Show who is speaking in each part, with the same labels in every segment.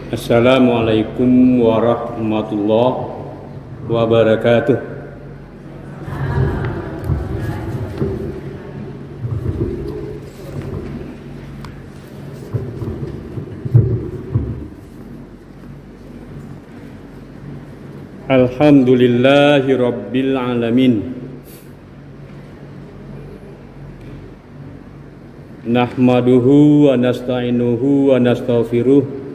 Speaker 1: Assalamualaikum warahmatullahi wabarakatuh. Alhamdulillahi rabbil alamin. Nahmaduhu wa nasta'inuhu wa nastaghfiruh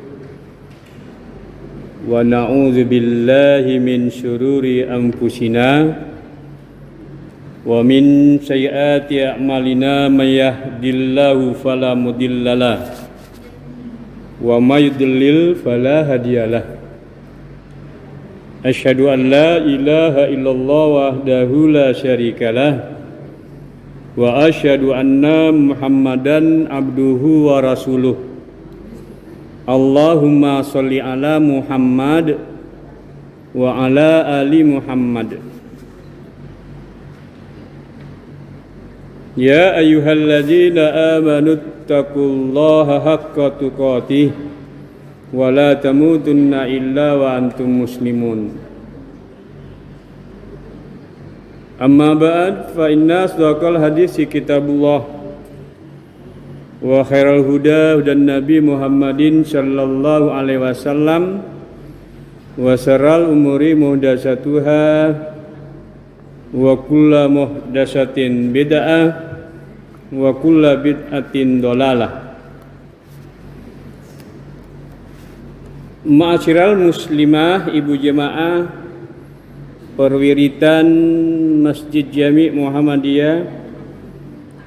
Speaker 1: wa na'udzu billahi min syururi anfusina wa min sayyiati a'malina may yahdihillahu fala mudhillalah wa may yudlil fala hadiyalah. Asyhadu an la ilaha illallah wahdahu la syarikalah wa asyhadu anna Muhammadan abduhu wa rasuluh. Allahumma sholli ala Muhammad wa ala ali Muhammad. Ya ayyuhalladzina amanu taqullaha haqqa tuqatih wa la tamutunna illa wa antum muslimun. Amma ba'd, fa inna asdaqal hadisi kitabullah wa khairal huda hudan nabi Muhammadin sallallahu alaihi wasallam wa syarral umuri muhdatsatuha wa kullu muhdatsatin bid'ah wa kullu bid'atin dhalalah. Ma'asyiral muslimah, ibu jemaah perwiritan Masjid Jami' Muhammadiyah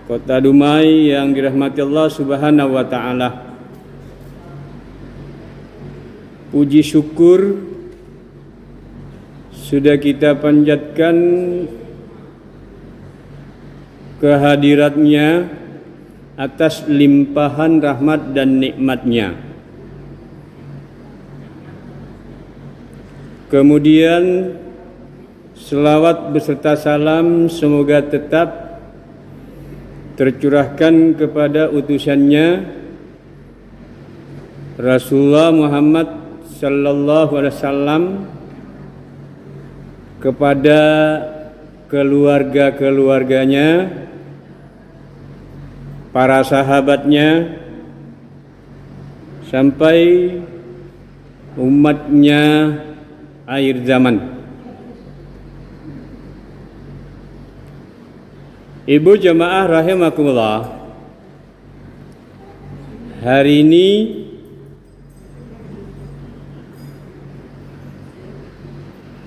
Speaker 1: Kota Dumai yang dirahmati Allah Subhanahu wa taala. Puji syukur sudah kita panjatkan kehadiratnya atas limpahan rahmat dan nikmatnya. Kemudian selawat beserta salam semoga tetap tercurahkan kepada utusannya Rasulullah Muhammad sallallahu alaihi wasallam, kepada keluarga-keluarganya, para sahabatnya, sampai umatnya akhir zaman. Ibu jemaah rahimakumullah, hari ini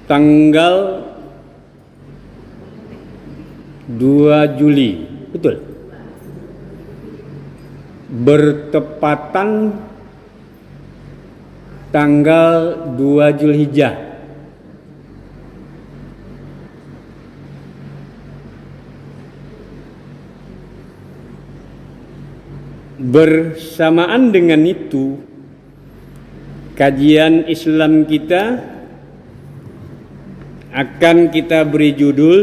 Speaker 1: tanggal 2 Juli, betul, bertepatan tanggal 2 Zulhijjah. Bersamaan dengan itu, kajian Islam kita akan kita beri judul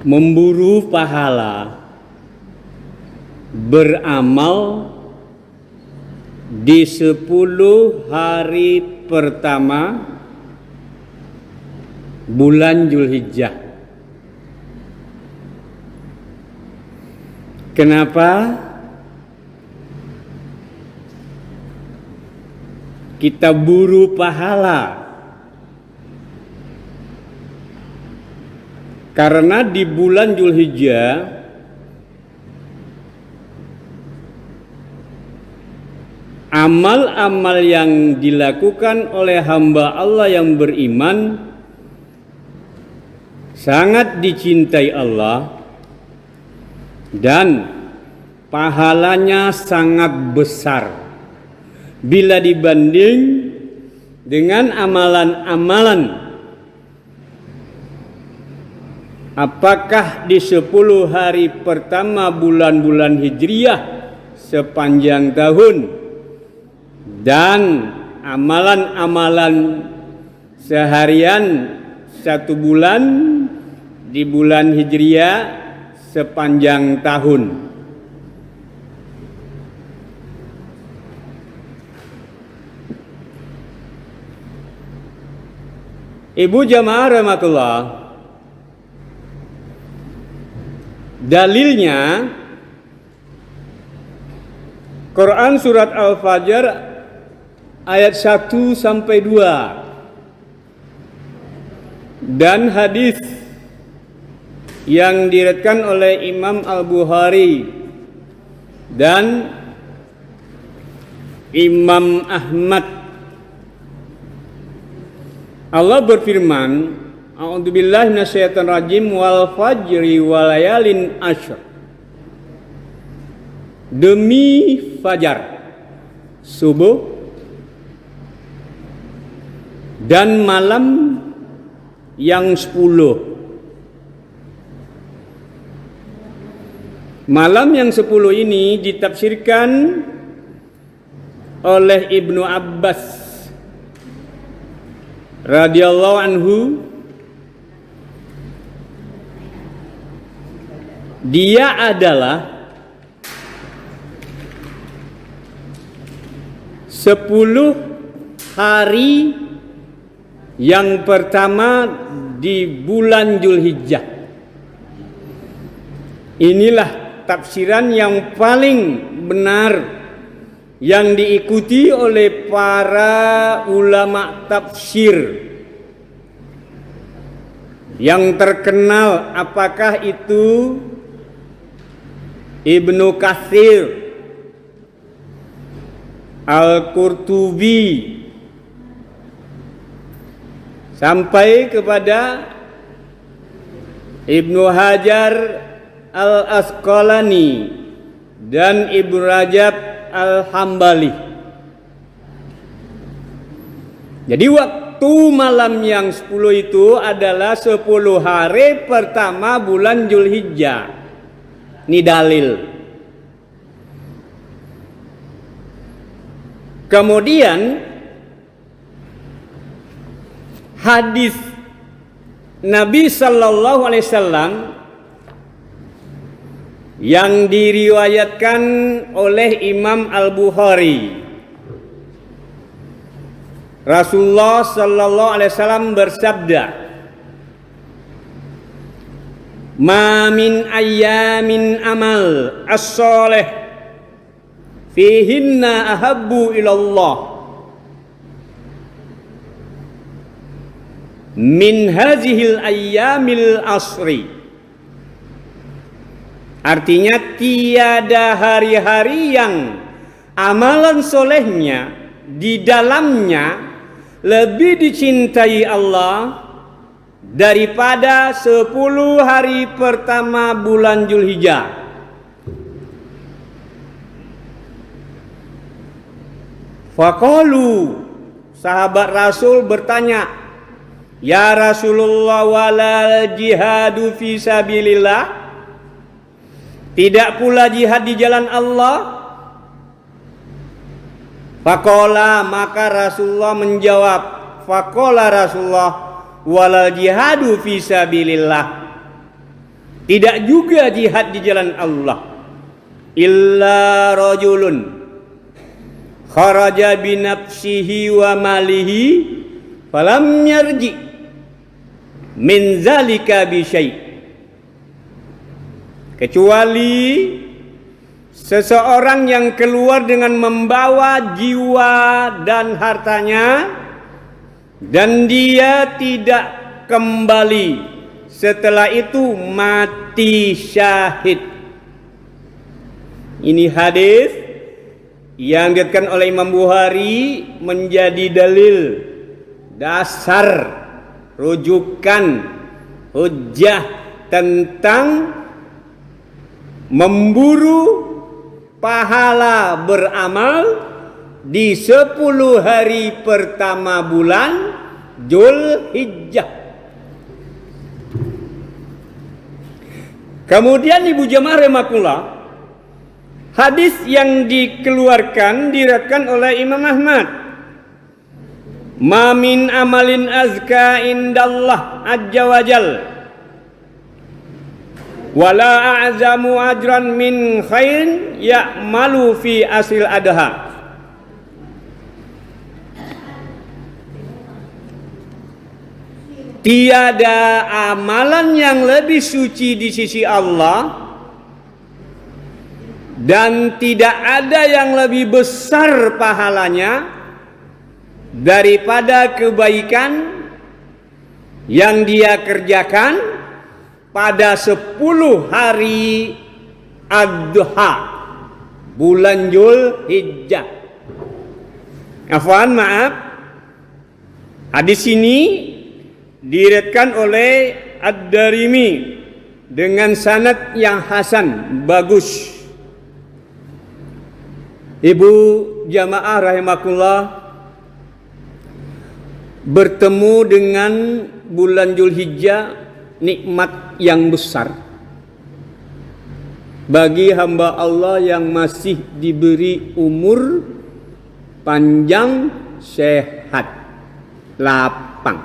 Speaker 1: Memburu Pahala Beramal di 10 hari pertama bulan Zulhijjah. Kenapa kita buru pahala? Karena di bulan Zulhijjah amal-amal yang dilakukan oleh hamba Allah yang beriman sangat dicintai Allah dan pahalanya sangat besar bila dibanding dengan amalan-amalan. Apakah di 10 hari pertama bulan-bulan Hijriyah sepanjang tahun dan amalan-amalan seharian 1 bulan di bulan Hijriyah sepanjang tahun. Ibu jamaah rahimakumullah, dalilnya Quran surat Al-Fajr ayat 1 sampai 2 dan hadis yang diriwayatkan oleh Imam Al-Bukhari dan Imam Ahmad. Allah berfirman, A'udzubillahi minasyaitonir rajim, wal fajri walayalin ashr. Demi fajar, subuh, dan malam yang 10. Malam yang 10 ini ditafsirkan oleh Ibnu Abbas radhiyallahu anhu. Dia adalah 10 hari yang pertama di bulan Dzulhijjah. Inilah tafsiran yang paling benar yang diikuti oleh para ulama tafsir yang terkenal, apakah itu Ibnu Katsir, Al-Qurtubi, sampai kepada Ibnu Hajar Al-Asqalani dan Ibnu Rajab Al-Hambali. Jadi waktu malam yang 10 itu adalah 10 hari pertama bulan Dzulhijjah. Ini dalil. Kemudian hadis Nabi sallallahu alaihi wasallam yang diriwayatkan oleh Imam Al-Bukhari. Rasulullah sallallahu alaihi wasallam bersabda, "Ma min ayyamin amal as-salih fihinna ahabbu ilallah min hazihil ayyamil asri." Artinya tiada hari-hari yang amalan solehnya di dalamnya lebih dicintai Allah daripada 10 hari pertama bulan Dzulhijjah. Faqalu, sahabat Rasul bertanya, "Ya Rasulullah, walal jihadu fi sabilillah?" Tidak pula jihad di jalan Allah? Faqala, maka Rasulullah menjawab, faqala Rasulullah, walal jihadu fi sabilillah. Tidak juga jihad di jalan Allah. Illa rajulun kharaja binafsihi wa malihi falam yarji min zalika bi syai'. Kecuali seseorang yang keluar dengan membawa jiwa dan hartanya dan dia tidak kembali setelah itu mati syahid. Ini hadis yang diriwayatkan oleh Imam Bukhari menjadi dalil, dasar, rujukan, hujjah tentang memburu pahala beramal di 10 hari pertama bulan Dzulhijjah. Kemudian ibu jamaah rahimakumullah, hadis yang dikeluarkan diriwayatkan oleh Imam Ahmad. Ma min amalin azka indallah azza wajal wala a'zamu ajran min khairin ya'malu fi asil adha. tiada amalan yang lebih suci di sisi Allah, dan tidak ada yang lebih besar pahalanya daripada kebaikan yang dia kerjakan pada 10 hari Ad-Duha bulan Dzulhijjah. Afwan, maaf. Hadis ini diriwayatkan oleh Ad-Darimi dengan sanad yang hasan, bagus. Ibu jamaah rahimakumullah, bertemu dengan bulan Dzulhijjah nikmat yang besar bagi hamba Allah yang masih diberi umur panjang, sehat, lapang.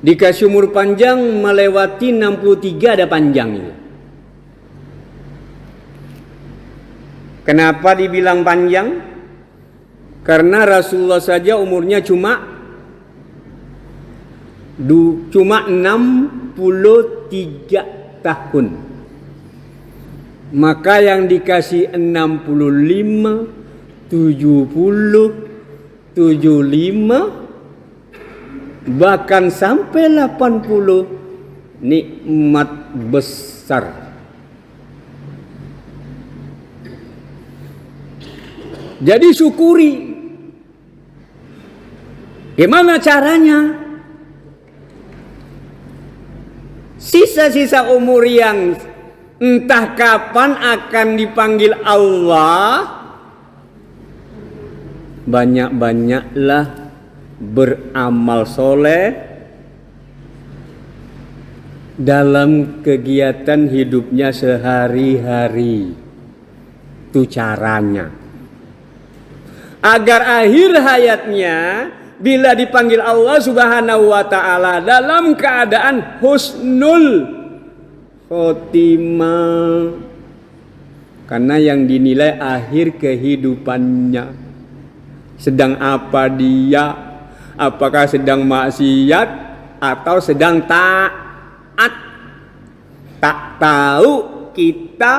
Speaker 1: Dikasih umur panjang melewati 63 ada panjangnya. Kenapa dibilang panjang? Karena Rasulullah saja umurnya cuma 63 tahun. Maka yang dikasih 65, 70, 75, bahkan sampai 80, nikmat besar. Jadi syukuri. Gimana caranya? Sisa-sisa umur yang entah kapan akan dipanggil Allah, banyak-banyaklah beramal soleh dalam kegiatan hidupnya sehari-hari. Itu caranya. Agar akhir hayatnya bila dipanggil Allah Subhanahu wa ta'ala dalam keadaan husnul khotimah. Karena yang dinilai akhir kehidupannya. Sedang apa dia? Apakah sedang maksiat atau sedang taat? Tak tahu kita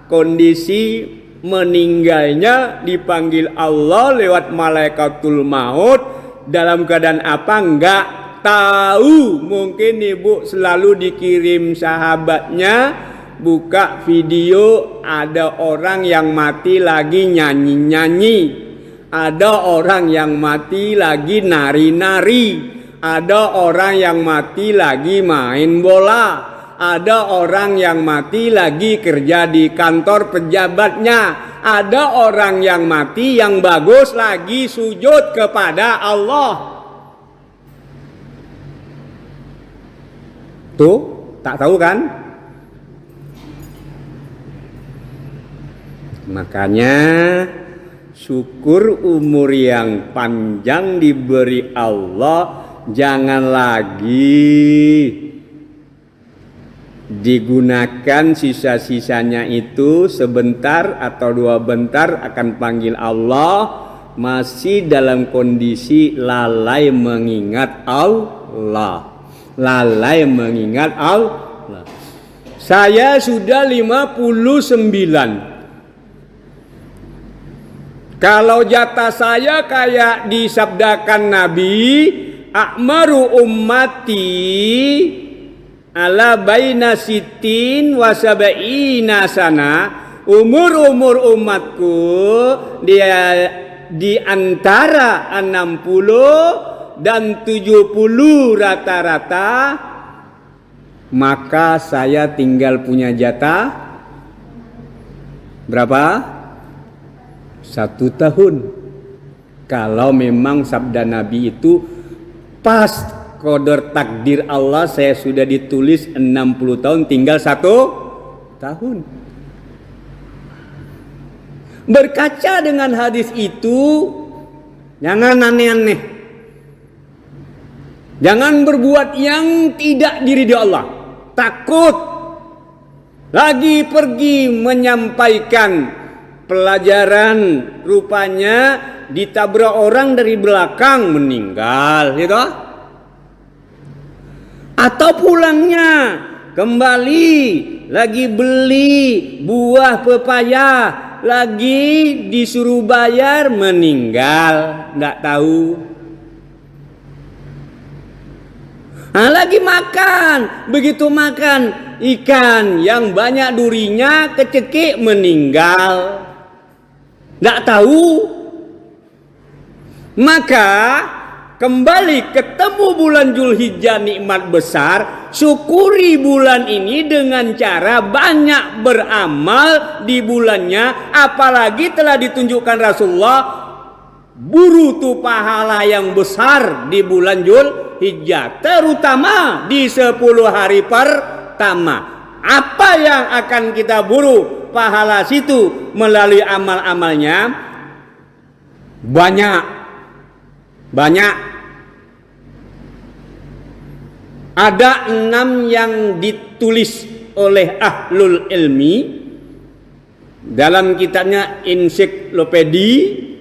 Speaker 1: kondisi meninggalnya dipanggil Allah lewat malaikatul maut dalam keadaan apa enggak tahu. Mungkin ibu selalu dikirim sahabatnya buka video ada orang yang mati lagi nyanyi-nyanyi, ada orang yang mati lagi nari-nari, ada orang yang mati lagi main bola, ada orang yang mati lagi kerja di kantor pejabatnya, ada orang yang mati yang bagus lagi sujud kepada Allah. Tuh, tak tahu kan? Makanya syukur umur yang panjang diberi Allah, jangan lagi digunakan sisa-sisanya itu sebentar atau 2 bentar akan panggil Allah masih dalam kondisi lalai mengingat Allah. Lalai mengingat Allah. Saya sudah 59. Kalau jatah saya kayak disabdakan Nabi, a'maru ummati ala baina sitin wa sab'ina sana, umur umatku dia di antara 60 dan 70 rata-rata, maka saya tinggal punya jatah berapa? 1 tahun. Kalau memang sabda Nabi itu pas qadar takdir Allah, saya sudah ditulis 60 tahun, tinggal 1 tahun. Berkaca dengan hadis itu, jangan aneh-aneh. Jangan berbuat yang tidak diridhoi Allah. Takut. Lagi pergi menyampaikan pelajaran, rupanya ditabrak orang dari belakang meninggal, gitu. Atau pulangnya kembali lagi beli buah pepaya, lagi disuruh bayar meninggal, nggak tahu. Nah, lagi makan, begitu makan ikan yang banyak durinya kecekik meninggal, nggak tahu. Maka kembali ketemu bulan Zulhijjah nikmat besar, syukuri bulan ini dengan cara banyak beramal di bulannya, apalagi telah ditunjukkan Rasulullah buru tuh pahala yang besar di bulan Zulhijjah, terutama di 10 hari pertama. Apa yang akan kita buru pahala situ melalui amal-amalnya? Banyak. Ada 6 yang ditulis oleh ahlul ilmi dalam kitabnya Ensiklopedi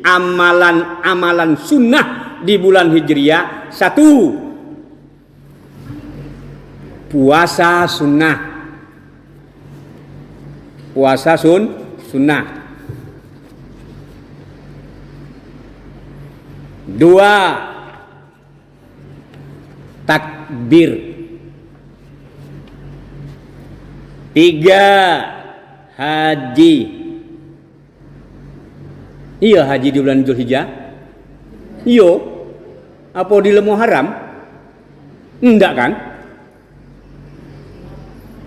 Speaker 1: amalan sunnah di bulan Hijriah. 1, puasa sunnah. Sunnah. 2, takbir. 3, haji. Iya, haji di bulan Zulhijjah. Iya. Apa di lemu haram? Enggak kan?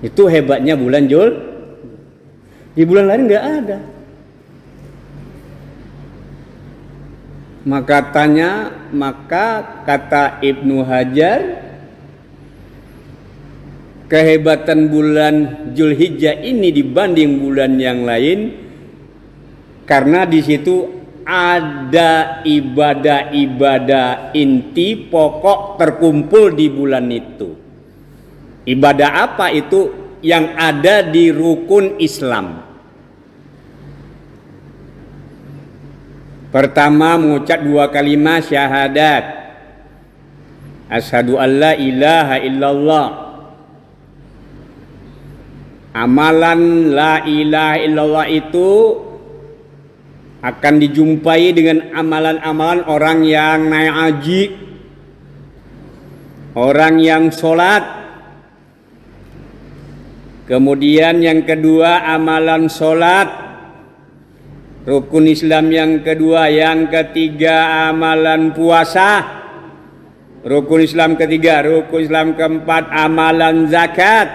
Speaker 1: Itu hebatnya bulan Zul. Di bulan lain enggak ada. Maka kata Ibnu Hajar, kehebatan bulan Zulhijjah ini dibanding bulan yang lain karena di situ ada ibadah-ibadah inti pokok terkumpul di bulan itu. Ibadah apa itu? Yang ada di rukun Islam. Pertama, mengucap 2 kalimat syahadat. Asyhadu an la ilaha illallah. Amalan la ilaha illallah itu akan dijumpai dengan amalan-amalan orang yang naik haji, orang yang sholat. Kemudian yang kedua amalan sholat, rukun Islam yang kedua. Yang ketiga amalan puasa, rukun Islam ketiga. Rukun Islam keempat amalan zakat,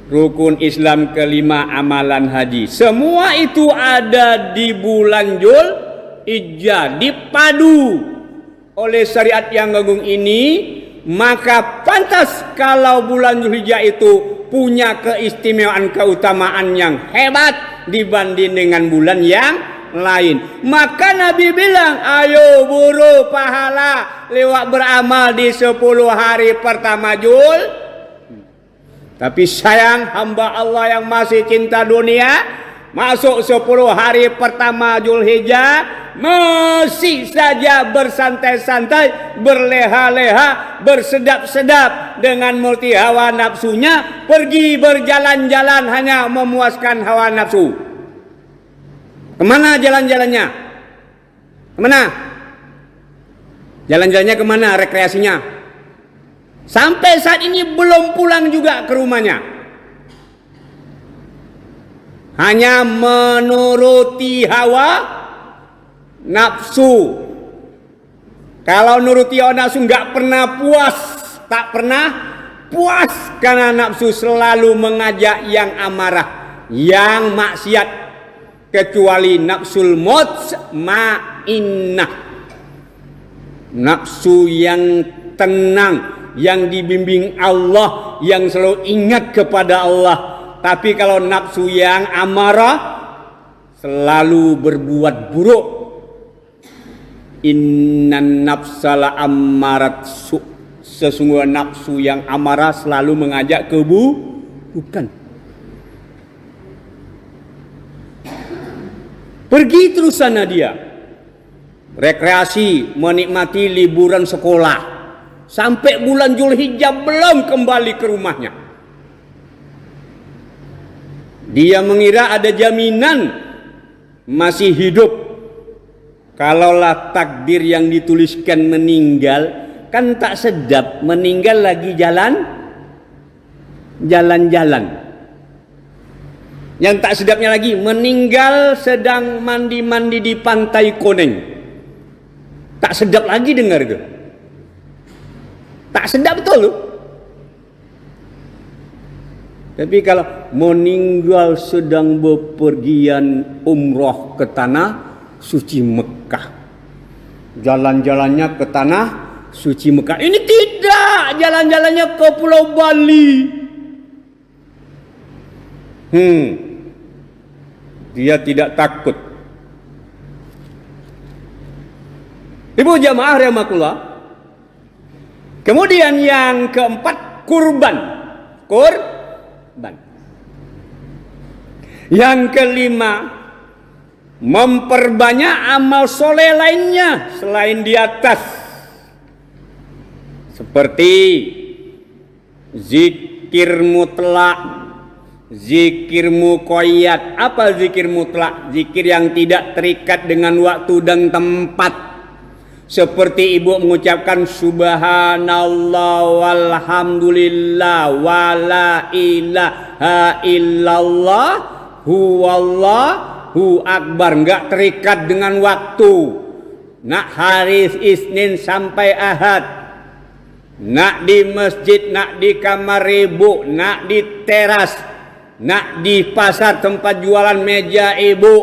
Speaker 1: rukun Islam kelima amalan haji. Semua itu ada di bulan Zulhijjah, dipadu oleh syariat yang agung ini. Maka pantas kalau bulan Zulhijjah itu punya keistimewaan, keutamaan yang hebat dibanding dengan bulan yang lain. Maka Nabi bilang, ayo buru pahala lewat beramal di 10 hari pertama Zulhijjah. Tapi sayang, hamba Allah yang masih cinta dunia, masuk 10 hari pertama Zulhijjah masih saja bersantai-santai, berleha-leha, bersedap-sedap dengan multi hawa nafsunya, pergi berjalan-jalan hanya memuaskan hawa nafsu. Kemana jalan-jalannya? Kemana? Jalan-jalannya kemana? Rekreasinya? Sampai saat ini belum pulang juga ke rumahnya. Hanya menuruti hawa nafsu. Kalau nuruti hawa nafsu nggak pernah puas, tak pernah puas, karena nafsu selalu mengajak yang amarah, yang maksiat, kecuali nafsul mutmainnah, nafsu yang tenang, yang dibimbing Allah, yang selalu ingat kepada Allah. Tapi kalau nafsu yang amarah selalu berbuat buruk, innan nafsala ammarat su, sesungguhnya nafsu yang amarah selalu mengajak keburukan. Pergi terus sana dia. rekreasi, menikmati liburan sekolah, sampai bulan Zulhijjah belum kembali ke rumahnya. Dia mengira ada jaminan masih hidup. Kalaulah takdir yang dituliskan meninggal, kan tak sedap meninggal lagi jalan-jalan. Yang tak sedapnya lagi, meninggal sedang mandi-mandi di pantai Koneng. Tak sedap lagi dengar itu. Tak sedap betul loh. Tapi kalau meninggal sedang bepergian umroh ke tanah suci Mekah, jalan-jalannya ke tanah suci Mekah. Ini tidak, jalan-jalannya ke Pulau Bali. Dia tidak takut. Ibu jamaah rahimakumullah. Kemudian yang keempat, kurban. Yang kelima, memperbanyak amal soleh lainnya selain di atas, seperti zikir mutlak, zikir muqayyad. Apa zikir mutlak? Zikir yang tidak terikat dengan waktu dan tempat. Seperti ibu mengucapkan subhanallah walhamdulillah wala ilaha illallah huwallahu akbar, enggak terikat dengan waktu. Nak hari Isnin sampai Ahad, nak di masjid, nak di kamar ibu, nak di teras, nak di pasar tempat jualan meja ibu,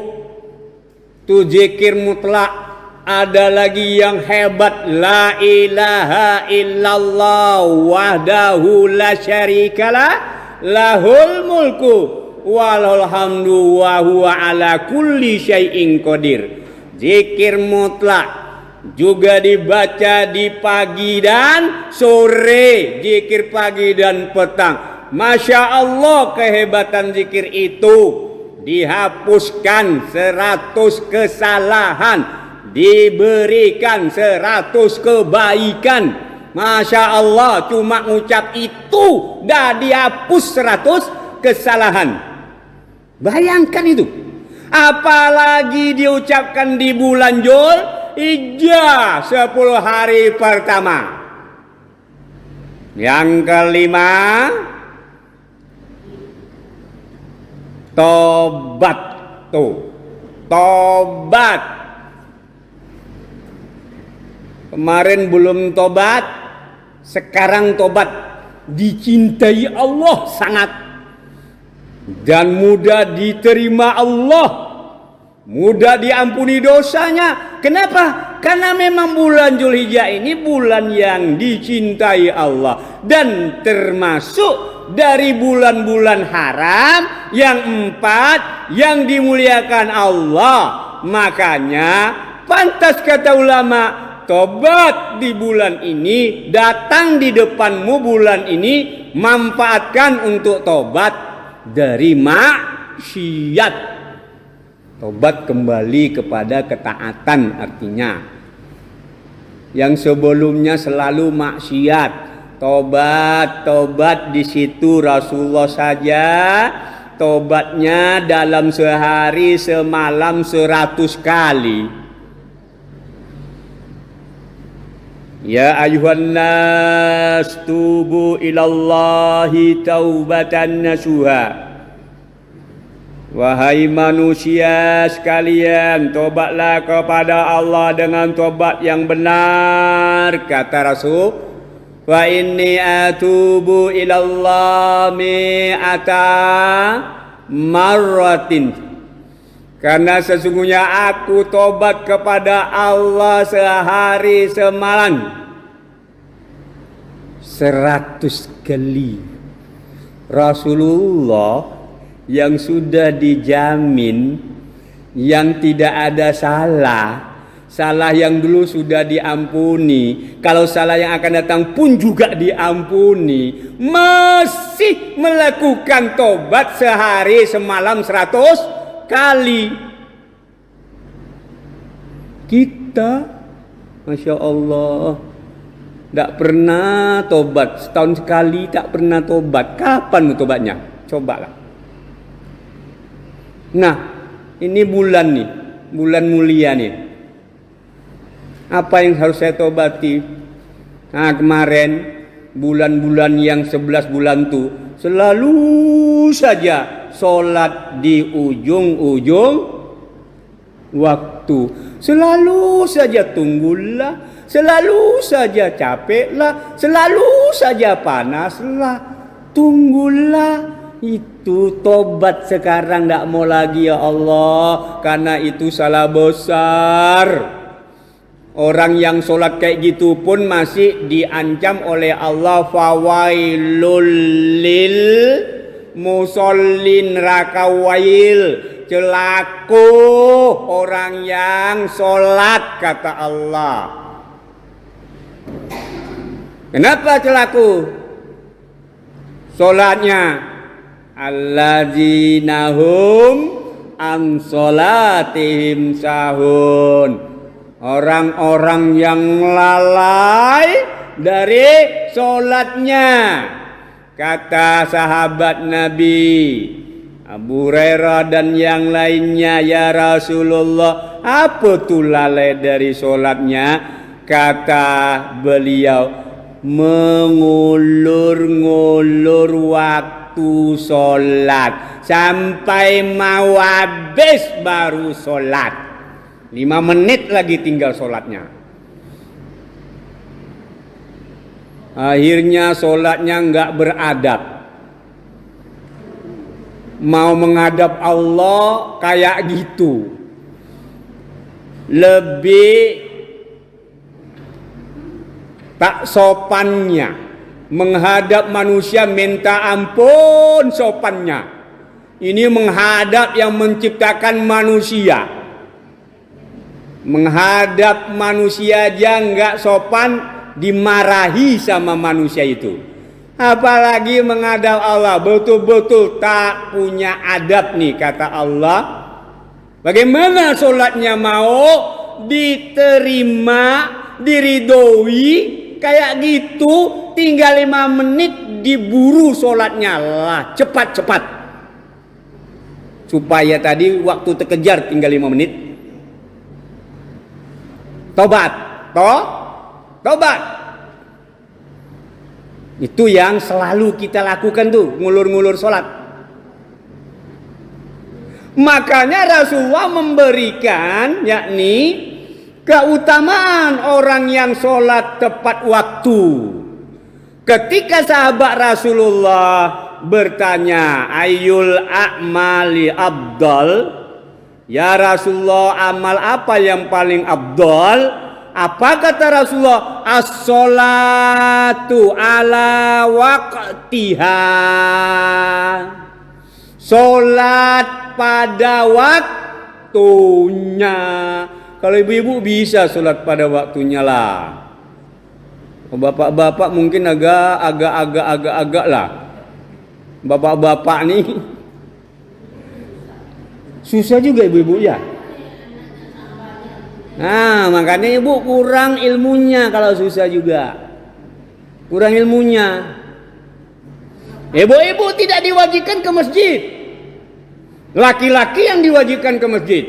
Speaker 1: tu zikir mutlak. Ada lagi yang hebat, la ilaha illallah wahdahu la syarikalah lahul mulku walahul hamdu wa huwa ala kulli syai'in qadir. Zikir mutlak juga dibaca di pagi dan sore, zikir pagi dan petang. Masya Allah kehebatan zikir itu. Dihapuskan 100 kesalahan, diberikan 100 kebaikan. Masya Allah, cuma ngucap itu dah dihapus 100 kesalahan. Bayangkan itu. Apalagi diucapkan di bulan Dzulhijjah 10 hari pertama. Yang kelima, tobat. Tobat. Kemarin belum tobat, sekarang tobat. Dicintai Allah sangat dan mudah diterima Allah, mudah diampuni dosanya. Kenapa? Karena memang bulan Dzulhijjah ini bulan yang dicintai Allah dan termasuk dari bulan-bulan haram yang 4 yang dimuliakan Allah. Makanya pantas kata ulama, tobat di bulan ini, datang di depanmu bulan ini, manfaatkan untuk tobat dari maksiat. Tobat kembali kepada ketaatan artinya. Yang sebelumnya selalu maksiat. Tobat di situ Rasulullah saja tobatnya dalam sehari semalam 100 kali. Ya ayuhan nas tubu ilallahi taubatan nasuha. Wahai manusia sekalian, tobatlah kepada Allah dengan tobat yang benar, kata Rasul. Wa inni atubu ilallah mi'ata marratin. Karena sesungguhnya aku tobat kepada Allah sehari semalam 100 kali. Rasulullah yang sudah dijamin, yang tidak ada salah yang dulu sudah diampuni, kalau salah yang akan datang pun juga diampuni, masih melakukan tobat sehari semalam 100 kali. kita. Masya Allah. Tak pernah tobat. Setahun sekali tak pernah tobat. Kapan tobatnya? Cobalah. Nah, ini bulan nih. Bulan mulia nih. Apa yang harus saya tobati? Nah, kemarin bulan-bulan yang 11 bulan tuh selalu saja sholat di ujung-ujung waktu. Selalu saja tunggulah, selalu saja capeklah, selalu saja panaslah, tunggulah. Itu tobat sekarang tidak mau lagi ya Allah, karena itu salah besar. Orang yang sholat kayak gitu pun masih diancam oleh Allah, fawailul lil musallin, rakawail, celaka orang yang sholat, kata Allah. Kenapa celaka? Sholatnya alladzina hum an sholatihim sahun. Orang-orang yang lalai dari sholatnya. Kata sahabat Nabi Abu Hurairah dan yang lainnya, ya Rasulullah, apa tuh lalai dari sholatnya? Kata beliau, mengulur-ngulur waktu sholat sampai mau habis baru sholat. 5 menit lagi tinggal sholatnya. Akhirnya sholatnya enggak beradab. Mau menghadap Allah kayak gitu. Lebih tak sopannya. Menghadap manusia minta ampun sopannya. Ini menghadap yang menciptakan manusia. Menghadap manusia aja enggak sopan, dimarahi sama manusia itu. Apalagi menghadap Allah, betul-betul tak punya adab nih, kata Allah. Bagaimana sholatnya mau diterima, diridhoi, kayak gitu, tinggal 5 menit diburu sholatnya lah, cepat-cepat. Supaya tadi waktu terkejar tinggal 5 menit. Tobat. Itu yang selalu kita lakukan tuh, ngulur-ngulur sholat. Makanya Rasulullah memberikan yakni keutamaan orang yang sholat tepat waktu. Ketika sahabat Rasulullah bertanya, ayyul a'mali abdal, ya Rasulullah, amal apa yang paling abdal? Apa kata Rasulullah? As-sholatu ala waqtiha. Sholat pada waktunya. Kalau ibu-ibu bisa sholat pada waktunya lah. Bapak-bapak mungkin agak lah. Bapak-bapak nih susah juga ibu-ibu ya. Nah, makanya ibu kurang ilmunya kalau susah juga. Kurang ilmunya. Ibu-ibu tidak diwajibkan ke masjid. Laki-laki yang diwajibkan ke masjid.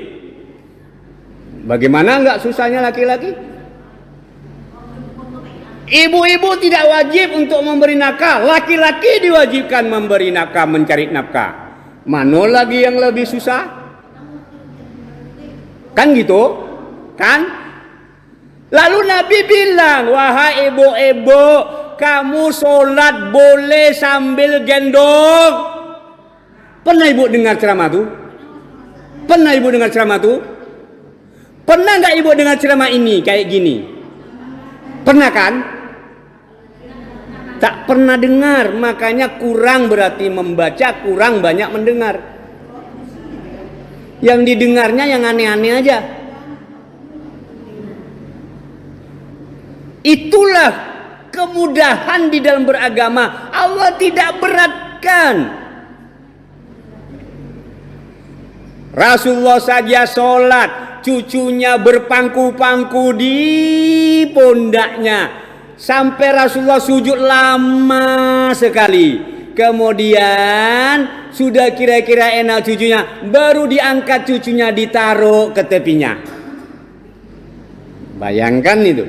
Speaker 1: Bagaimana enggak susahnya laki-laki? Ibu-ibu tidak wajib untuk memberi nafkah. Laki-laki diwajibkan memberi nafkah, mencari nafkah. Mana lagi yang lebih susah? Kan gitu? Kan? Lalu Nabi bilang, wahai ibu-ibu, kamu sholat boleh sambil gendong. Pernah ibu dengar ceramah tuh? Pernah ibu dengar ceramah tuh? Pernah nggak ibu dengar ceramah ini kayak gini? Pernah kan? Tak pernah dengar, makanya kurang berarti membaca, kurang banyak mendengar. Yang didengarnya yang aneh-aneh aja. Itulah kemudahan di dalam beragama. Allah tidak beratkan. Rasulullah saja sholat cucunya berpangku-pangku di pundaknya sampai Rasulullah sujud lama sekali. Kemudian sudah kira-kira enak cucunya, baru diangkat cucunya ditaruh ke tepinya. Bayangkan itu.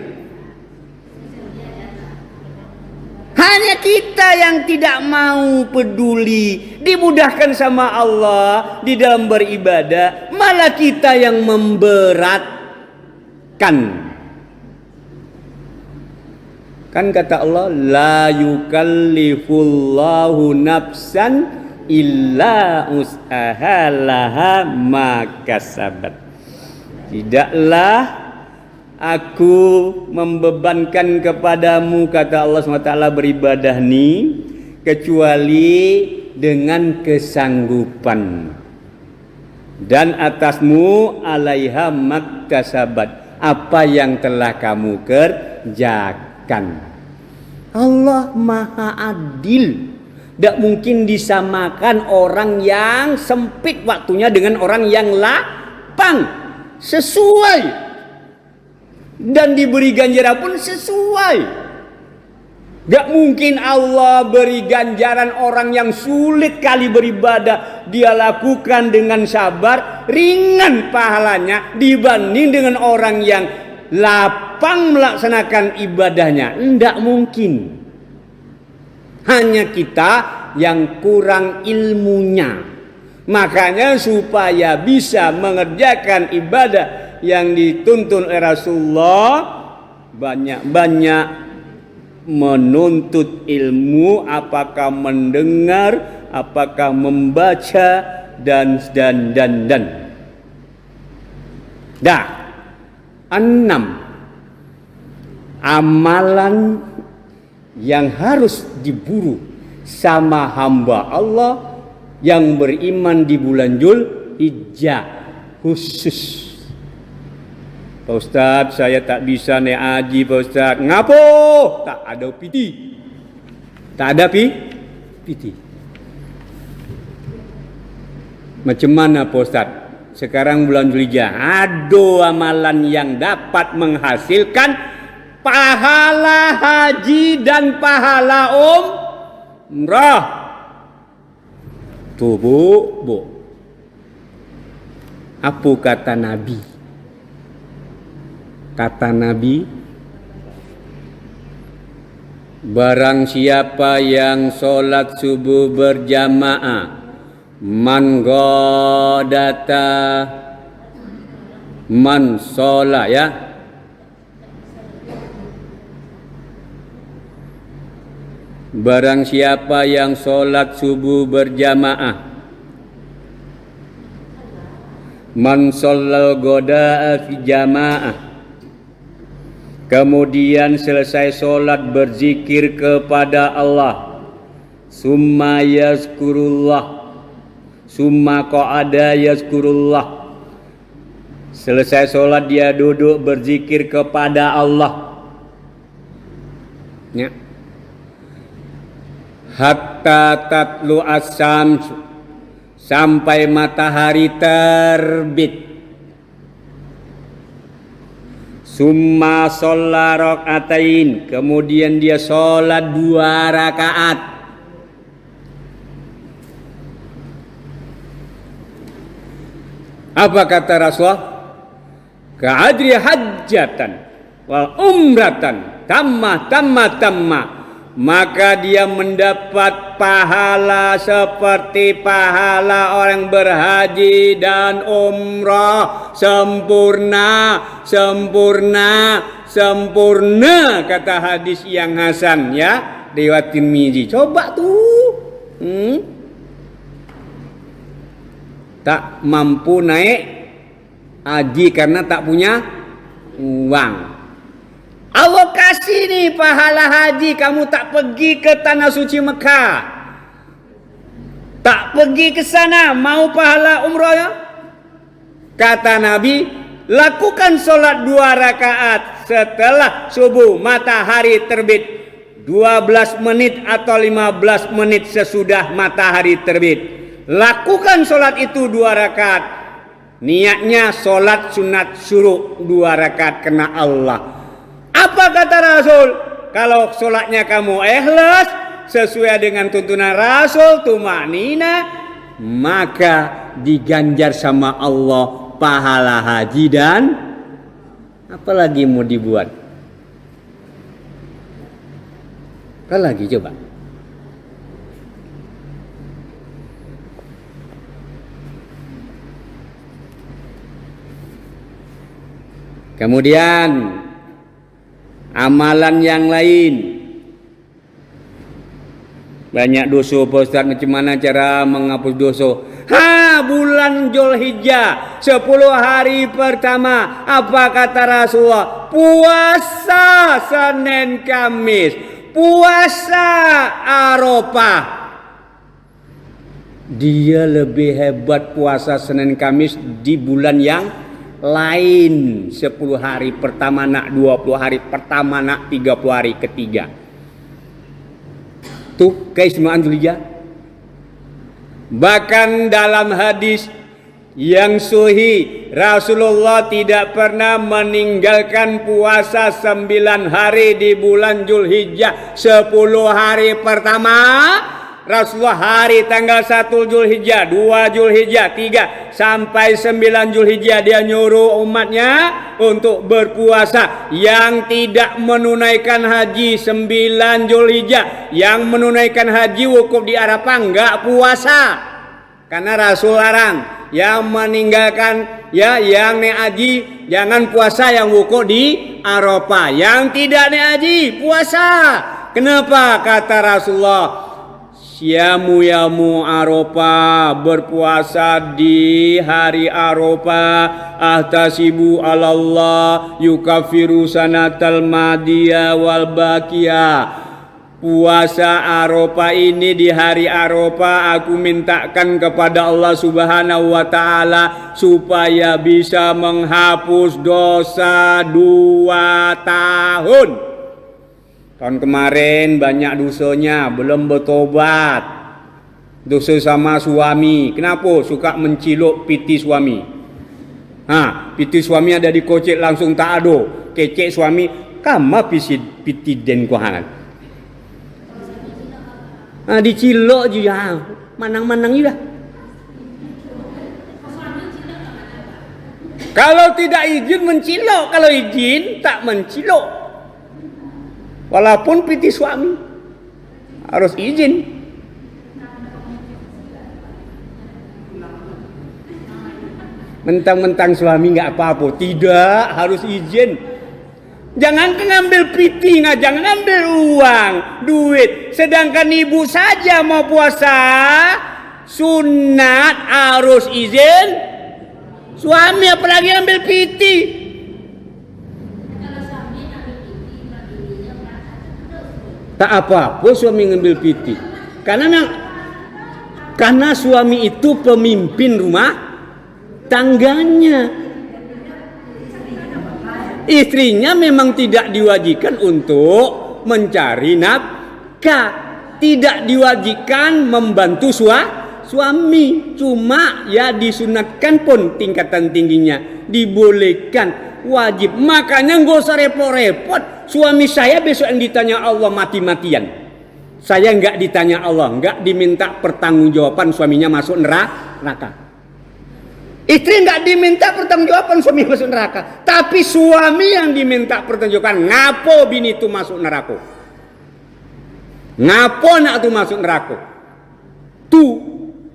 Speaker 1: Hanya kita yang tidak mau peduli, dimudahkan sama Allah di dalam beribadah, malah kita yang memberatkan. Kan kata Allah, la yukallifullahu nafsan illa us'aha laha ma kasabat. Tidaklah aku membebankan kepadamu, kata Allah SWT, beribadah ni kecuali dengan kesanggupan, dan atasmu alaiha maktasabat, apa yang telah kamu kerjakan. Allah Maha Adil. Tidak mungkin disamakan orang yang sempit waktunya dengan orang yang lapang. Sesuai. Dan diberi ganjaran pun sesuai. Gak mungkin Allah beri ganjaran orang yang sulit kali beribadah, dia lakukan dengan sabar, ringan pahalanya dibanding dengan orang yang lapang melaksanakan ibadahnya. Tidak mungkin. Hanya kita yang kurang ilmunya. Makanya supaya bisa mengerjakan ibadah yang dituntun oleh Rasulullah, banyak-banyak menuntut ilmu, apakah mendengar, apakah membaca, dan. Dah. 6. Amalan yang harus diburu sama hamba Allah yang beriman di bulan Dzulhijjah khusus. Pak Ustadz, saya tak bisa naik haji Pak Ustadz. Ngapo? Tak ada piti. Tak ada piti. Macam mana Pak Ustadz? Sekarang bulan Dzulhijjah, ada amalan yang dapat menghasilkan pahala haji dan pahala umrah. Tuh bu. Apa kata Nabi? Kata Nabi, barang siapa yang sholat subuh berjamaah, man sholat ya, barang siapa yang sholat subuh berjamaah, man shollal goda'a fi jamaah, kemudian selesai sholat berzikir kepada Allah, summa yazkurullah, summa qa'ada yazkurullah, selesai sholat dia duduk berzikir kepada Allah ya. Hatta tatlu as-syams, sampai matahari terbit. Summa sholla rakaatain, kemudian dia sholat 2 rakaat. Apa kata Rasulullah? Ka'adri hajjatan wal umratan tamma, maka dia mendapat pahala seperti pahala orang berhaji dan umrah sempurna, kata hadis yang hasan ya, riwayat Tirmizi. Coba tuh. Tak mampu naik haji karena tak punya uang. Allah kasih nih pahala haji, kamu tak pergi ke tanah suci Mekah, tak pergi ke sana, mau pahala umrah ya? Kata Nabi, lakukan sholat 2 rakaat setelah subuh matahari terbit, 12 menit atau 15 menit sesudah matahari terbit. Lakukan sholat itu 2 rakaat. Niatnya sholat sunat syuruk 2 rakaat kena Allah. Apa kata Rasul? Kalau sholatnya kamu ikhlas sesuai dengan tuntunan Rasul, tumanina, maka diganjar sama Allah pahala haji dan apalagi mau dibuat? Apa lagi coba? Kemudian amalan yang lain. Banyak dosa Pak Ustaz, macam mana cara menghapus dosa? Bulan Dzulhijjah 10 hari pertama, apa kata Rasulullah? Puasa Senin Kamis, puasa Arafah. Dia lebih hebat puasa Senin Kamis di bulan yang lain. 10 hari pertama nak, 20 hari pertama nak, 30 hari ketiga. Tuh keistimewaan Dzulhijjah. Bahkan dalam hadis yang sahih, Rasulullah tidak pernah meninggalkan puasa 9 hari di bulan Dzulhijjah. 10 hari pertama Rasulullah hari tanggal 1 Dzulhijjah, 2 Dzulhijjah, 3 sampai 9 Dzulhijjah dia nyuruh umatnya untuk berpuasa. Yang tidak menunaikan haji 9 Dzulhijjah, yang menunaikan haji wukuf di Arafah enggak puasa. Karena Rasul larang yang meninggalkan yang naik haji jangan puasa, yang wukuf di Arafah. Yang tidak naik haji puasa. Kenapa? Kata Rasulullah, Syamu yamu Arafah, berpuasa di hari Arafah, ahtasibu alallah yukafiru sanatal madiyah wal baqiyah. Puasa Arafah ini di hari Arafah aku mintakan kepada Allah Subhanahu wa taala supaya bisa menghapus dosa 2 tahun. Tahun kemarin banyak dosanya, belum bertobat. Dosa sama suami. Kenapa? Suka menciluk piti suami. Piti suami ada di kocek langsung tak ada. Kecek suami, kama piti den kuhangan. Diciluk juga. Manang-manang juga. Kalau tidak izin menciluk, kalau izin tak menciluk. Walaupun piti suami harus izin. Mentang-mentang suami nggak apa-apa, tidak harus izin. Jangan ngambil piti, jangan ngambil uang, duit. Sedangkan ibu saja mau puasa sunat harus izin suami, apalagi ambil piti. Tak apa-apa suami ngambil piti. Karena suami itu pemimpin rumah tangganya. Istrinya memang tidak diwajibkan untuk mencari nafkah, tidak diwajibkan membantu suami. Cuma disunatkan pun tingkatan tingginya, dibolehkan, wajib. Makanya nggak usah repot-repot. Suami saya besok yang ditanya Allah mati-matian. Saya nggak ditanya Allah, nggak diminta pertanggungjawaban suaminya masuk neraka. Istri nggak diminta pertanggungjawaban suami masuk neraka, tapi suami yang diminta pertanggungjawaban. Ngapo bini itu masuk neraka? Ngapo anak itu masuk neraka? Tuh,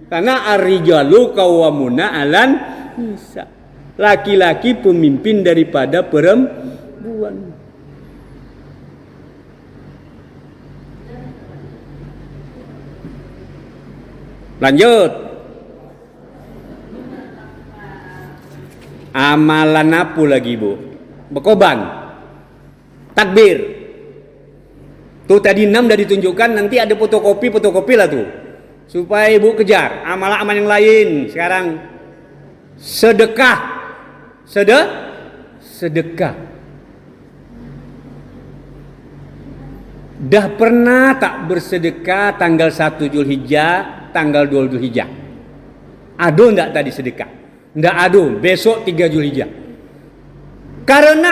Speaker 1: karena ar-rijalu qawwamuna 'alan nisa. Laki-laki pemimpin daripada perempuan. Lanjut. Amalan apa lagi, Bu? Bekoban. Takbir. Tuh tadi 6 udah ditunjukkan, nanti ada fotokopi lah tuh. Supaya Ibu kejar amalan-amalan yang lain. Sekarang sedekah. Sedekah. Dah pernah tak bersedekah tanggal 1 Dzulhijjah, tanggal 2 Dzulhijjah? Ada enggak tadi sedekah? Ndak adu, besok 3 Zulhijjah. Karena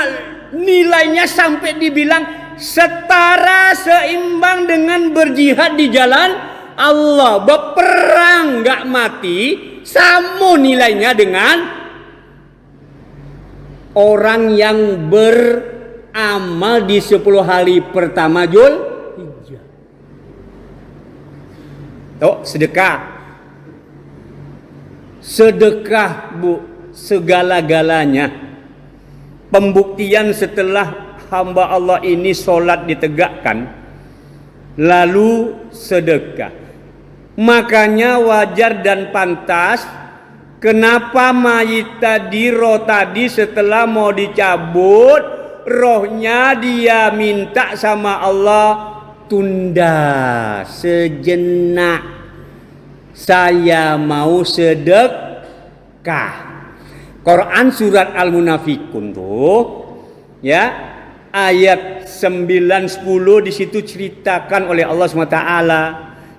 Speaker 1: nilainya sampai dibilang setara seimbang dengan berjihad di jalan Allah. Berperang nggak mati sama nilainya dengan orang yang beramal di 10 hari pertama Zulhijjah. Tuh, sedekah Bu, segala-galanya. Pembuktian setelah hamba Allah ini sholat ditegakkan, lalu sedekah. Makanya wajar dan pantas kenapa mayit tadi, roh tadi setelah mau dicabut, rohnya dia minta sama Allah, tunda sejenak, saya mau sedekah. Quran surat Al-Munafikun tuh, ya, ayat 9-10 di situ ceritakan oleh Allah SWT,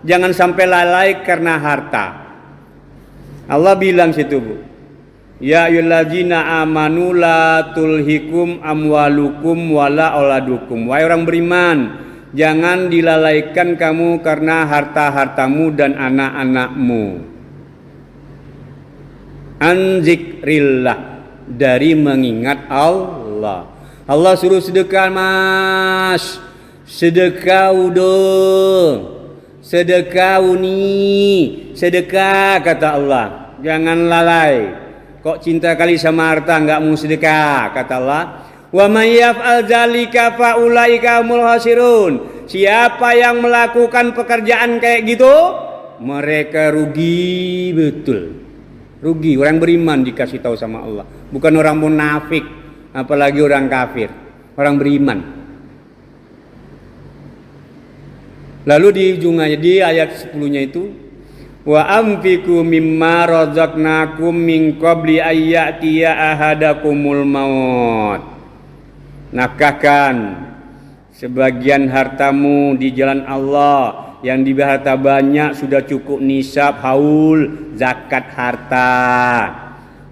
Speaker 1: jangan sampai lalai karena harta. Allah bilang situ, Bu, ya ayyuhallazina amanu la tulhikum amwalukum wala auladukum. Wahai orang beriman, jangan dilalaikan kamu karena harta-hartamu dan anak-anakmu. An zikrillah, dari mengingat Allah. Allah suruh sedekah, Mas. Sedekah udah. Sedekah uni. Sedekah kata Allah. Jangan lalai. Kok cinta kali sama harta enggak mau sedekah kata Allah. Wa may yaf'al dzalika fa ulaika humul khasirun. Siapa yang melakukan pekerjaan kayak gitu, mereka rugi betul. Rugi. Orang beriman dikasih tahu sama Allah, bukan orang munafik, apalagi orang kafir, orang beriman. Lalu di ujungnya, di ayat 10-nya itu, wa amfiku mimma razaqnakum min qabli ayyatiya ahadakumul maut. Nafkahkan sebagian hartamu di jalan Allah. Yang di harta banyak sudah cukup nisab haul zakat harta,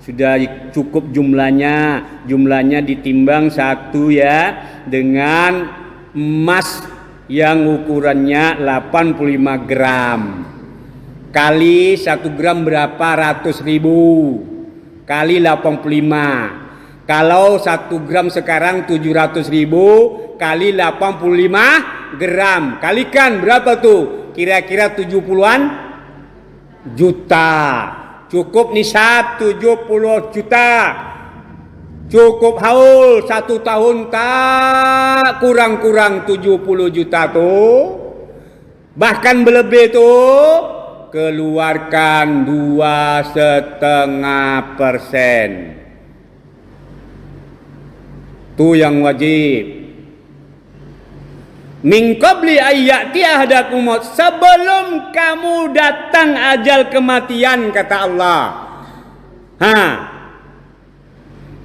Speaker 1: sudah cukup jumlahnya ditimbang satu ya, dengan emas yang ukurannya 85 gram kali 1 gram berapa, ratus ribu kali 85. Kalau 1 gram sekarang 700 ribu kali 85 gram, kalikan berapa tuh? Kira-kira 70-an juta. Cukup nisab 70 juta. Cukup haul 1 tahun tak kurang-kurang 70 juta tuh. Bahkan berlebih tuh, keluarkan 2,5%. Tuh yang wajib. Min qabli ayyati ahadakum maut, sebelum kamu datang ajal kematian kata Allah.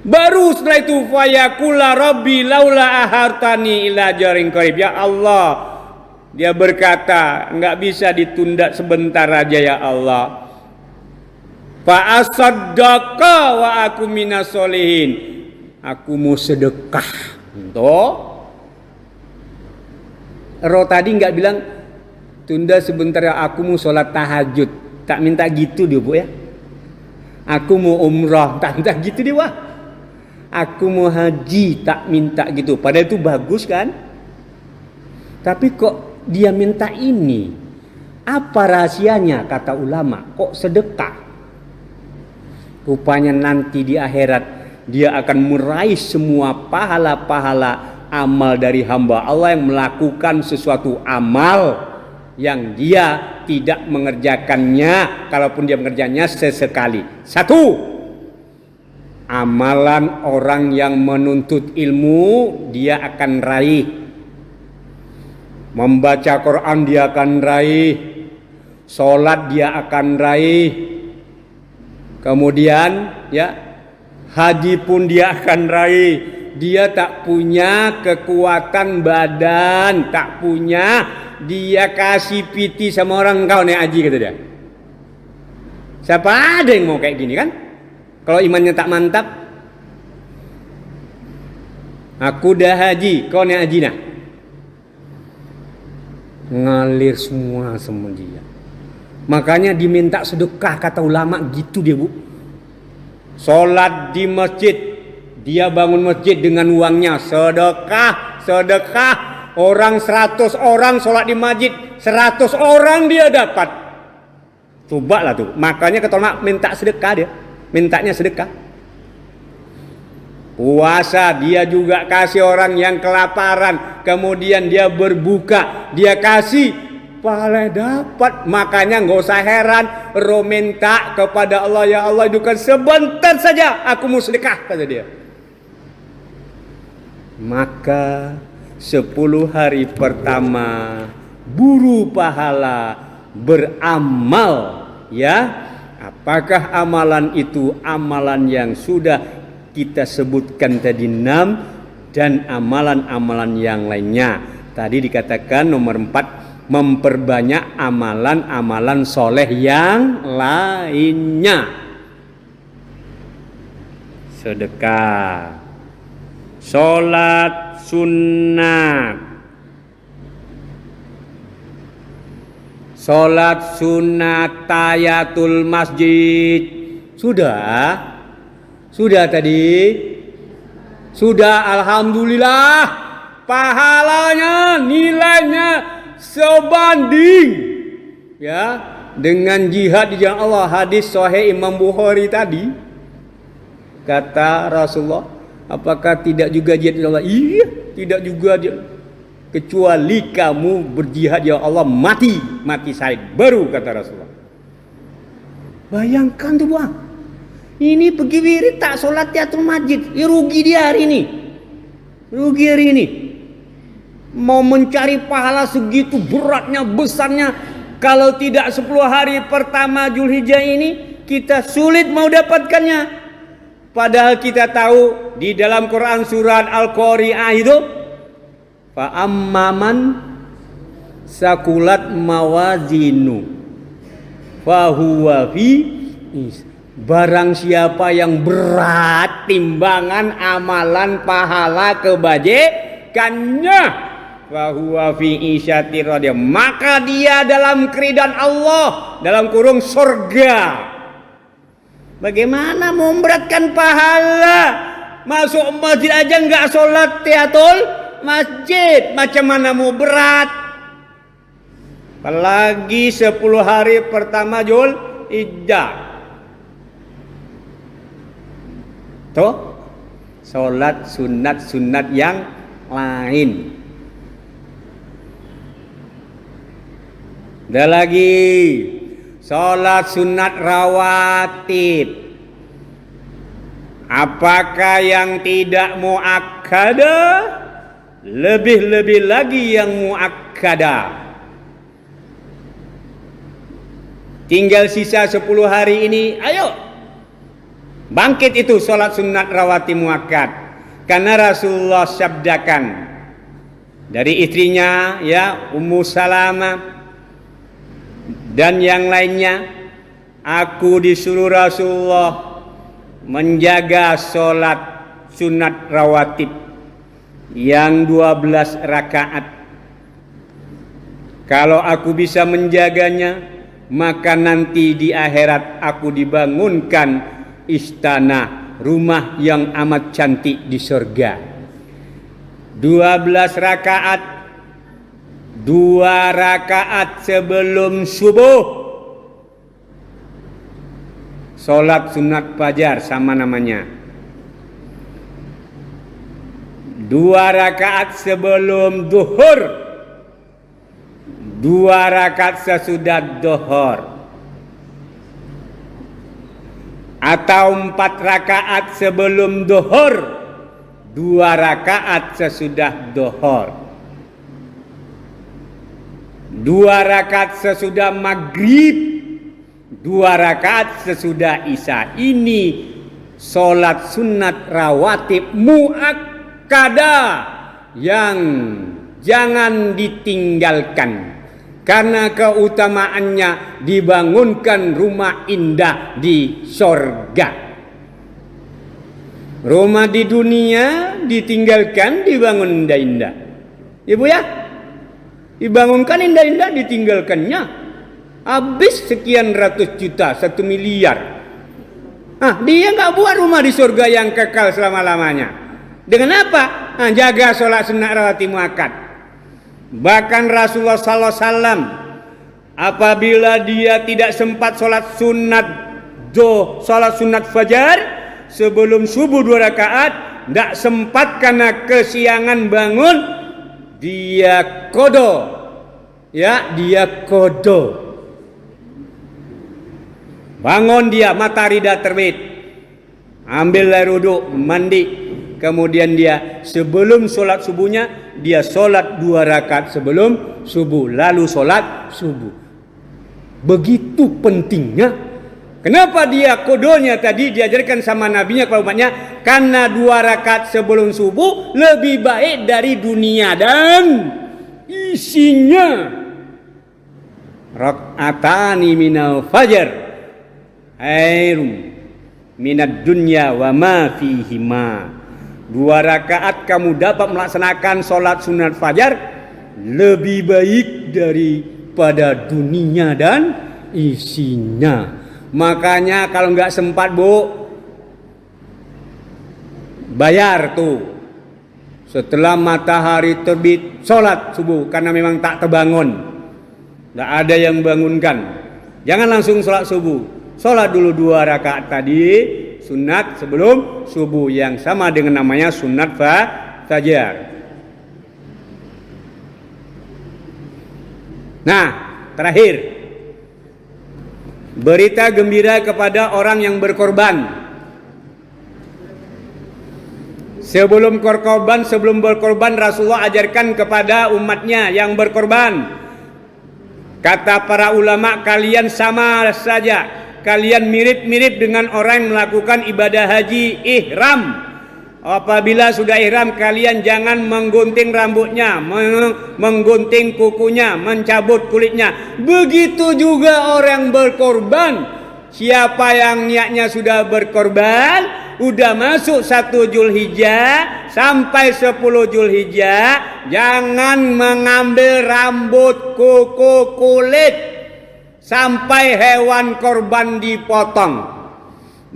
Speaker 1: Baru setelah itu fayaqula rabbi laula ahartani ila ajalin qarib. Ya Allah, dia berkata, enggak bisa ditunda sebentar aja ya Allah. Fa asaddaqa wa aku minas solihin. Aku mau sedekah. Tuh. Roh tadi nggak bilang tunda sebentar ya, aku mau sholat tahajud, tak minta gitu dia Bu ya. Aku mau umrah, tak minta gitu dia Wah. Aku mau haji, tak minta gitu. Padahal itu bagus kan? Tapi kok dia minta ini? Apa rahasianya kata ulama? Kok sedekah? Rupanya nanti di akhirat dia akan meraih semua pahala-pahala amal dari hamba Allah yang melakukan sesuatu amal yang dia tidak mengerjakannya, kalaupun dia mengerjakannya sesekali. 1, amalan orang yang menuntut ilmu dia akan raih. Membaca Quran dia akan raih. Sholat dia akan raih. Kemudian ya, haji pun dia akan raih. Dia tak punya kekuatan badan, tak punya, dia kasih piti sama orang, kau naik haji kata dia. Siapa ada yang mau kayak gini kan? Kalau imannya tak mantap, aku dah haji, kau naik haji nah. Ngalir semua dia. Makanya diminta sedekah, kata ulama gitu dia, Bu. Sholat di masjid, dia bangun masjid dengan uangnya, sedekah. Orang 100 orang sholat di masjid, 100 orang dia dapat. Coba lah tuh. Makanya kata ulama minta sedekah dia. Mintanya sedekah. Puasa dia juga kasih orang yang kelaparan, kemudian dia berbuka, dia kasih, pahala dapat. Makanya nggak usah heran, minta kepada Allah, ya Allah, itu kan sebentar saja aku mau sedekah, kata dia. Maka 10 hari pertama buru pahala, beramal, ya. Apakah amalan itu amalan yang sudah kita sebutkan tadi 6 dan amalan-amalan yang lainnya. Tadi dikatakan nomor 4, memperbanyak amalan-amalan soleh yang lainnya. Sedekah, sholat sunat, sholat sunat tahiyatul masjid. Sudah tadi? Sudah, alhamdulillah. Pahalanya, nilainya sebanding, ya, dengan jihad di jalan Allah. Hadis sahih Imam Bukhari tadi. Kata Rasulullah, apakah tidak juga jihad di jalan Allah? Iya, tidak juga kecuali kamu berjihad ya Allah, mati syahid baru, kata Rasulullah. Bayangkan tuh, Bang. Ini pergi wirid tak sholat tahiyatul masjid, rugi dia hari ini. Mau mencari pahala segitu beratnya, besarnya, kalau tidak 10 hari pertama Zulhijjah ini kita sulit mau dapatkannya. Padahal kita tahu di dalam Quran surat Al-Qari'ah itu, fa amman sakulat mawazinu fahuwa fi, barang siapa yang berat timbangan amalan pahala kebajikannya, fahuwa fi isyatir radiyah, maka dia dalam keridhaan Allah, dalam kurung surga. Bagaimana mau memberatkan pahala? Masuk masjid aja enggak sholat tahiyatul masjid, macam mana mau berat? Apalagi 10 hari pertama Zulhijjah. Tuh, sholat sunat yang lain. Ada lagi, sholat sunat rawatib. Apakah yang tidak muakkadah? Lebih-lebih lagi yang muakkadah. Tinggal sisa 10 hari ini, ayo bangkit itu sholat sunat rawatib muakkad. Karena Rasulullah sabdakan dari istrinya, ya, Ummu Salamah dan yang lainnya, aku disuruh Rasulullah menjaga sholat sunat rawatib yang 12 rakaat. Kalau aku bisa menjaganya, maka nanti di akhirat aku dibangunkan istana, rumah yang amat cantik di surga. 12 rakaat, 2 rakaat sebelum subuh, sholat sunat fajar sama namanya. 2 rakaat sebelum duhur, 2 rakaat sesudah duhur, atau 4 rakaat sebelum duhur, 2 rakaat sesudah duhur, 2 rakaat sesudah maghrib, 2 rakaat sesudah isya. Ini sholat sunat rawatib muakkadah yang jangan ditinggalkan, karena keutamaannya dibangunkan rumah indah di surga. Rumah di dunia ditinggalkan, dibangun indah-indah. Ibu ya, dibangunkan indah-indah, ditinggalkannya habis sekian ratus juta, 1 miliar. Dia nggak buat rumah di surga yang kekal selama-lamanya. Dengan apa? Jaga sholat sunat rawatib muakkad. Bahkan Rasulullah sallallahu alaihi wasallam apabila dia tidak sempat sholat sunat fajar sebelum subuh 2 rakaat, tidak sempat karena kesiangan bangun, dia kodo. Dia kodo. Bangun dia, matahari dah terbit, ambil air wudhu, mandi, kemudian dia sebelum sholat subuhnya, dia sholat 2 rakaat sebelum subuh, lalu sholat subuh. Begitu pentingnya. Kenapa dia kodonya tadi diajarkan sama nabinya kepada umatnya? Karena 2 rakaat sebelum subuh lebih baik dari dunia dan isinya. Rak'atani minal fajar khairum minad dunya wa ma fihima. 2 rakaat kamu dapat melaksanakan sholat sunat fajar lebih baik daripada dunia dan isinya. Makanya kalau nggak sempat, Bu, bayar tuh setelah matahari terbit sholat subuh, karena memang tak terbangun, nggak ada yang bangunkan. Jangan langsung sholat subuh, sholat dulu 2 rakaat tadi sunat sebelum subuh, yang sama dengan namanya sunat fajar. Nah, terakhir, berita gembira kepada orang yang berkorban. Sebelum berkorban, Rasulullah ajarkan kepada umatnya yang berkorban. Kata para ulama, kalian sama saja, kalian mirip-mirip dengan orang yang melakukan ibadah haji ihram. Apabila sudah ihram, kalian jangan menggunting rambutnya, menggunting kukunya, mencabut kulitnya. Begitu juga orang berkorban. Siapa yang niatnya sudah berkorban, udah masuk 1 Zulhijjah sampai 10 Zulhijjah, jangan mengambil rambut, kuku, kulit sampai hewan korban dipotong.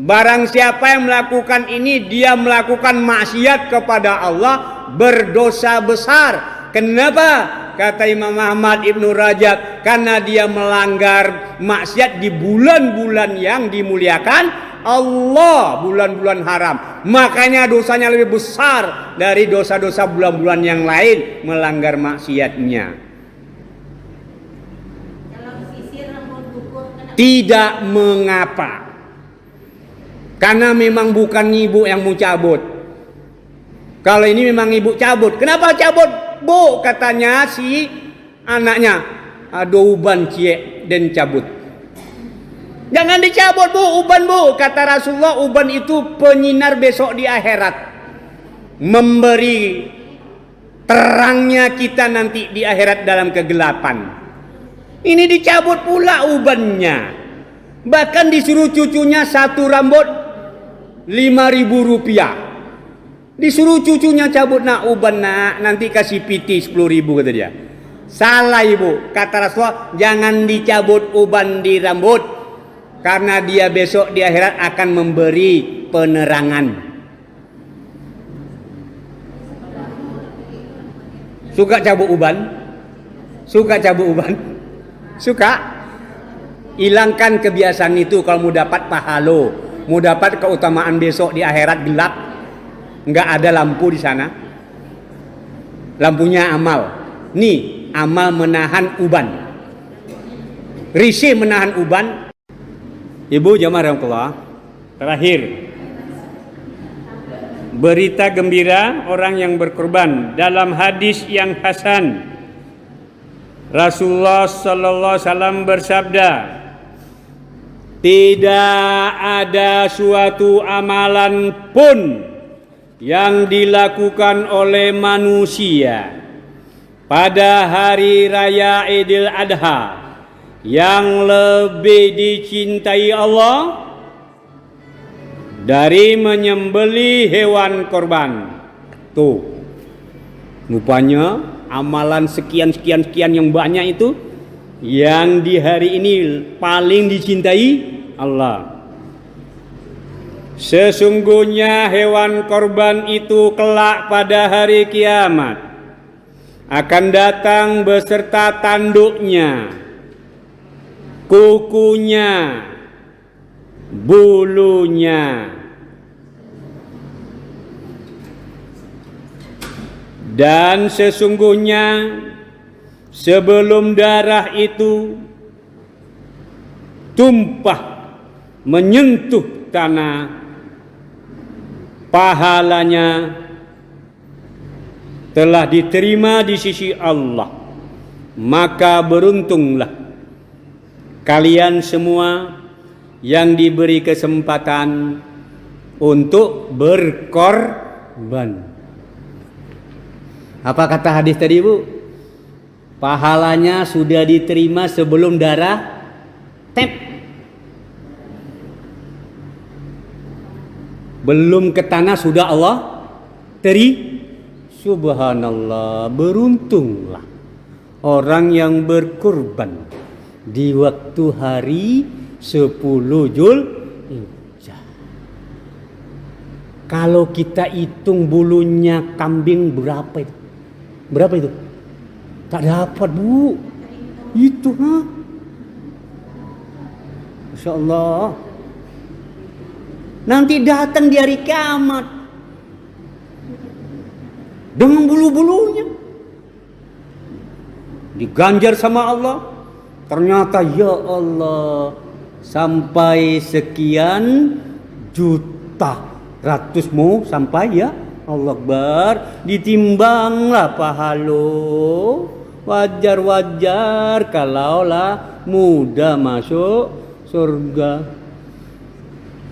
Speaker 1: Barang siapa yang melakukan ini, dia melakukan maksiat kepada Allah, berdosa besar. Kenapa? Kata Imam Ahmad Ibnu Rajab, karena dia melanggar maksiat di bulan-bulan yang dimuliakan Allah, bulan-bulan haram. Makanya dosanya lebih besar dari dosa-dosa bulan-bulan yang lain, melanggar maksiatnya. Tidak mengapa, karena memang bukan ibu yang mau cabut. Kalau ini memang ibu cabut. Kenapa cabut, Bu? Katanya si anaknya, aduh uban cie dan cabut. Jangan dicabut, Bu, uban, Bu. Kata Rasulullah, uban itu penyinar besok di akhirat, memberi terangnya kita nanti di akhirat dalam kegelapan. Ini dicabut pula ubannya. Bahkan disuruh cucunya 1 rambut 5.000 rupiah. Disuruh cucunya cabut, nak uban nak, nanti kasih piti 10.000 kata dia. Salah ibu, kata Rasulullah, jangan dicabut uban di rambut, karena dia besok di akhirat akan memberi penerangan. Suka cabut uban? Suka cabut uban? Suka? Hilangkan kebiasaan itu kalau mau dapat pahala, mau dapat keutamaan besok di akhirat gelap. Enggak ada lampu di sana. Lampunya amal. Nih, amal menahan uban. Risih menahan uban. Ibu jamaah rahmatullah. Terakhir, berita gembira orang yang berkorban. Dalam hadis yang hasan, Rasulullah sallallahu alaihi wasallam bersabda, tidak ada suatu amalan pun yang dilakukan oleh manusia pada hari raya Idul Adha yang lebih dicintai Allah dari menyembelih hewan korban. Tuh, rupanya amalan sekian yang banyak itu yang di hari ini paling dicintai Allah. Sesungguhnya hewan korban itu kelak pada hari kiamat akan datang beserta tanduknya, kukunya, bulunya, dan sesungguhnya sebelum darah itu tumpah menyentuh tanah, pahalanya telah diterima di sisi Allah. Maka beruntunglah kalian semua yang diberi kesempatan untuk berkorban. Apa kata hadis tadi, Bu? Pahalanya sudah diterima sebelum darah tep. Belum ke tanah sudah Allah teri. Subhanallah, beruntunglah orang yang berkorban di waktu hari 10 Zulhijjah. Kalau kita hitung bulunya kambing berapa itu? Berapa itu? Tak dapat, Bu. Itu, Masya Allah. Nanti datang di hari kiamat dengan bulu-bulunya diganjar sama Allah. Ternyata ya Allah, sampai sekian juta, ratusmu sampai ya Allah Akbar, ditimbanglah pahalo. Wajar-wajar kalaulah mudah masuk surga.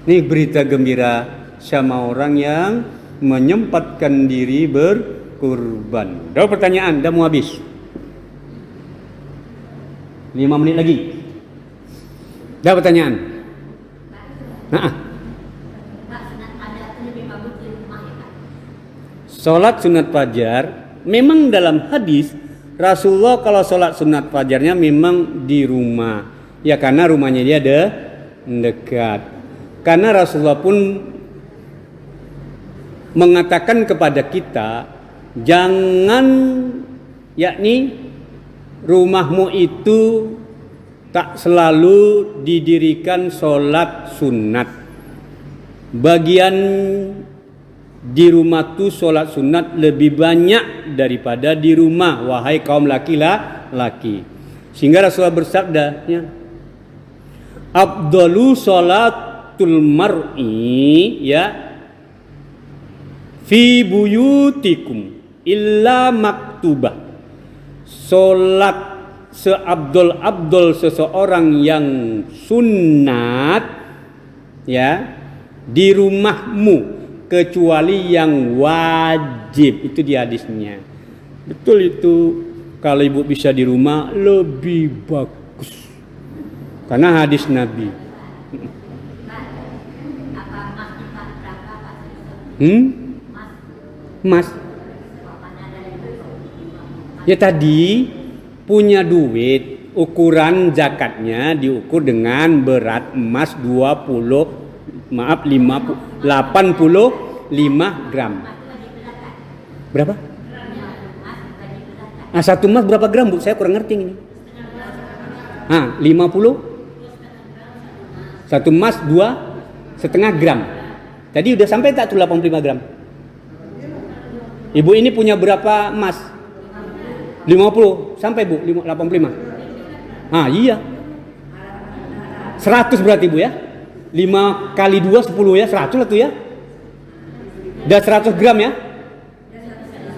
Speaker 1: Ini berita gembira sama orang yang menyempatkan diri berkurban. Ada pertanyaan, dah mau habis. 5 menit lagi. Dah pertanyaan. Sholat sunat fajar, memang dalam hadis Rasulullah kalau sholat sunat fajarnya memang di rumah. Ya karena rumahnya dia ada dekat. Karena Rasulullah pun mengatakan kepada kita, jangan, yakni rumahmu itu tak selalu didirikan sholat sunat. Bagian di rumah tu sholat sunat lebih banyak daripada di rumah, wahai kaum laki-laki. Sehingga Rasulullah bersabda, ya, afdalu sholatul mar'i ya fi buyutikum illa maktubah. Solat seabdol-abdol seseorang yang sunat ya di rumahmu kecuali yang wajib. Itu di hadisnya. Betul itu. Kalau ibu bisa di rumah lebih bagus. Karena hadis Nabi. Mas. Ya tadi punya duit, ukuran zakatnya diukur dengan berat emas 85 gram. Berapa? Nah, 1 emas berapa gram, Bu? Saya kurang ngerti ini. 50. 1 emas 2,5 gram. Tadi udah sampai tak tuh 85 gram? Ibu ini punya berapa emas? 50. Sampai, Bu, 85. Iya. 100 berarti, Bu ya. 5 kali 2 10 ya, 100 lah tuh ya. Udah 100 gram ya.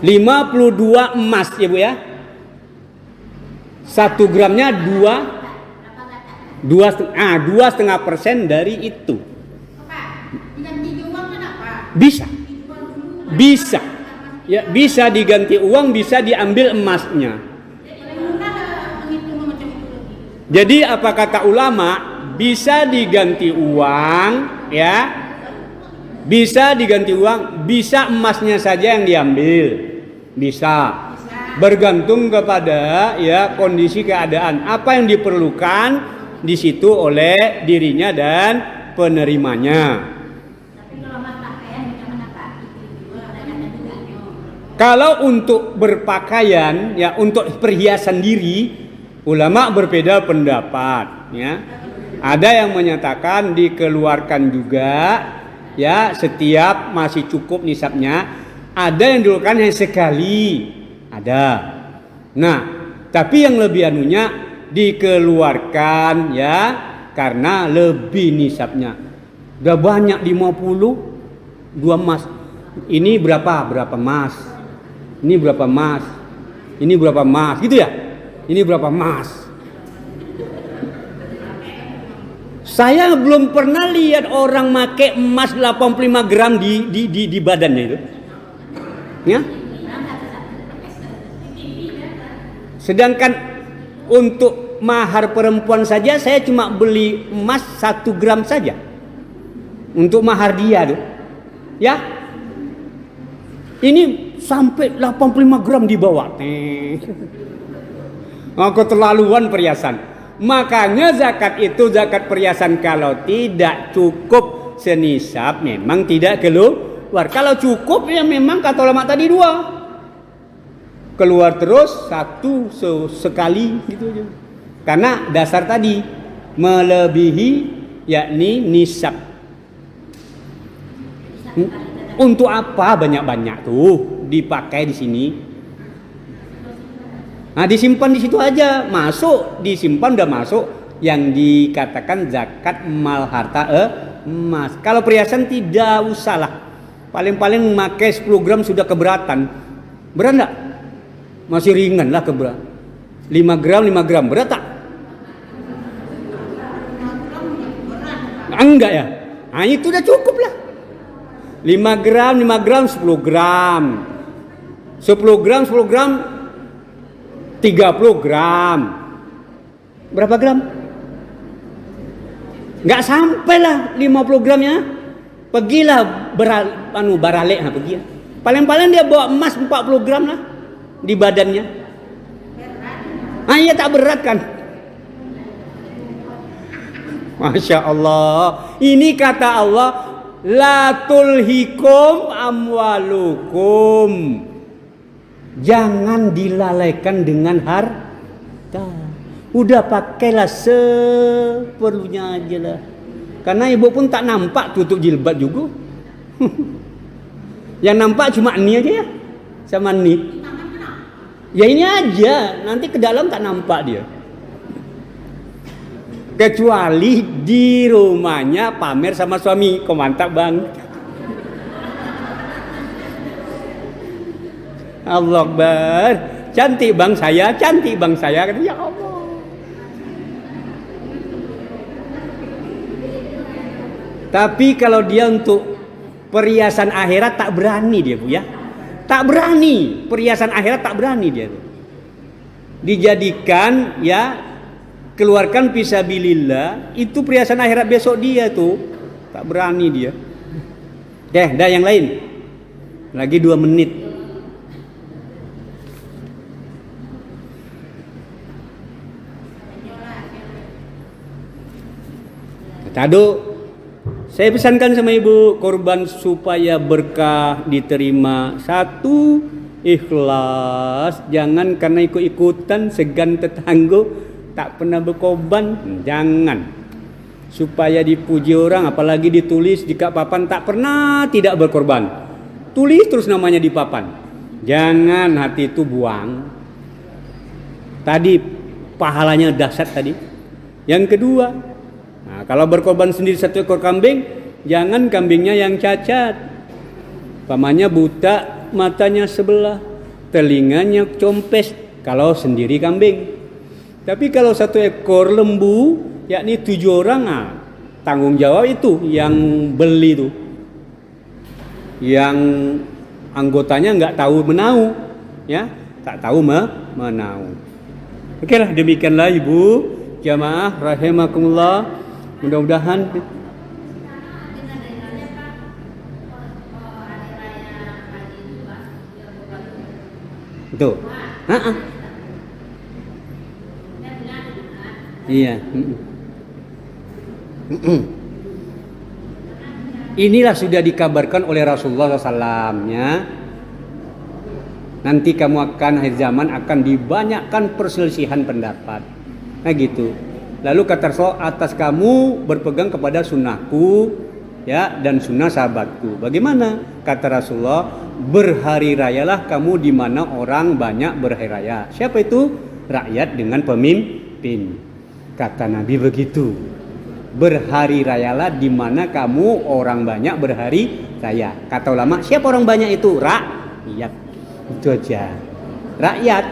Speaker 1: 52 emas ya, Bu ya. 1 gramnya 2,5% dari itu. Bisa. Ya, bisa diganti uang, bisa diambil emasnya. Jadi apa kata ulama? Bisa diganti uang ya, Bisa diganti uang, bisa emasnya saja yang diambil. Bisa. Bergantung kepada ya kondisi keadaan. Apa yang diperlukan di situ oleh dirinya dan penerimanya. Kalau untuk berpakaian ya untuk perhiasan diri, ulama berbeda pendapat ya. Ada yang menyatakan dikeluarkan juga ya setiap masih cukup nisabnya. Ada yang dikeluarkan hanya sekali. Ada. Nah, tapi yang lebih anunya dikeluarkan ya karena lebih nisabnya. Udah banyak 50 2 emas. Ini berapa? Berapa emas? Ini berapa emas? Ini berapa emas? Gitu ya? Ini berapa emas? Saya belum pernah lihat orang make emas 85 gram di badannya itu. Ya? Sedangkan untuk mahar perempuan saja saya cuma beli emas 1 gram saja. Untuk mahar dia tuh. Ya? Ini sampai 85 gram dibawa. Keterlaluan perhiasan. Makanya zakat itu zakat perhiasan kalau tidak cukup senisab memang tidak keluar. Kalau cukup ya memang kata ulama tadi 2. Keluar terus 1 sekali gitu aja. Karena dasar tadi melebihi yakni nisab. Untuk apa banyak-banyak tuh dipakai di sini? Nah, disimpan di situ aja, masuk, disimpan udah masuk yang dikatakan zakat mal harta emas. Kalau perhiasan tidak usahlah. Paling-paling memakai 10 gram sudah keberatan. Berat enggak? Masih ringan lah keberatan. 5 gram berat tak? Enggak ya? Nah, itu udah cukup lah. 5 gram 10 gram. 10 gram 30 gram. Berapa gram? Enggak sampai lah 50 gramnya. Pergilah baralek pergi. Paling-paling dia bawa emas 40 gram lah di badannya. Ah iya tak berat kan? Masya Allah. Ini kata Allah, la tulhikum amwalukum. Jangan dilalaikan dengan harta. Udah pakailah seperlunya aja lah. Karena ibu pun tak nampak tutup jilbab juga. Yang nampak cuma ini aja ya. Sama ini. Ya ini aja. Nanti ke dalam tak nampak dia. Kecuali di rumahnya pamer sama suami. Kok mantap bang. Allah Akbar. Cantik bang saya. Kata, ya Allah. Tapi kalau dia untuk perhiasan akhirat tak berani dia bu ya. Tak berani. Perhiasan akhirat tak berani dia. Dijadikan ya. Keluarkan fisabilillah. Itu perhiasan akhirat besok dia tuh. Tak berani dia. Dah yang lain. Lagi 2 menit. Tado. Saya pesankan sama ibu, korban supaya berkah diterima. 1, ikhlas. Jangan karena ikut-ikutan segan tetangga tak pernah berkorban. Jangan. Supaya dipuji orang, apalagi ditulis di kak papan tak pernah tidak berkorban. Tulis terus namanya di papan. Jangan hati itu buang. Tadi pahalanya dahsyat tadi. Yang kedua, nah, kalau berkorban sendiri 1 ekor kambing, jangan kambingnya yang cacat. Pamannya buta, matanya sebelah, telinganya compes. Kalau sendiri kambing. Tapi kalau 1 ekor lembu, yakni 7 orang, nah, tanggung jawab itu yang beli itu, yang anggotanya nggak tahu menau, ya, tak tahu menau. Oke lah, demikianlah ibu jamaah rahimakumullah. Mudah-mudahan Tuh. Ha-ha. Iya. Inilah sudah dikabarkan oleh Rasulullah SAW, ya. Nanti kamu akan akhir zaman akan dibanyakkan perselisihan pendapat. Nah gitu. Lalu kata Rasul, atas kamu berpegang kepada sunnahku, ya, dan sunnah sahabatku. Bagaimana? Kata Rasulullah, berhari rayalah kamu di mana orang banyak berhari raya. Siapa itu? Rakyat dengan pemimpin. Kata Nabi begitu. Berhari rayalah di mana kamu orang banyak berhari raya. Kata ulama, siapa orang banyak itu? Rakyat. Itu aja. Rakyat.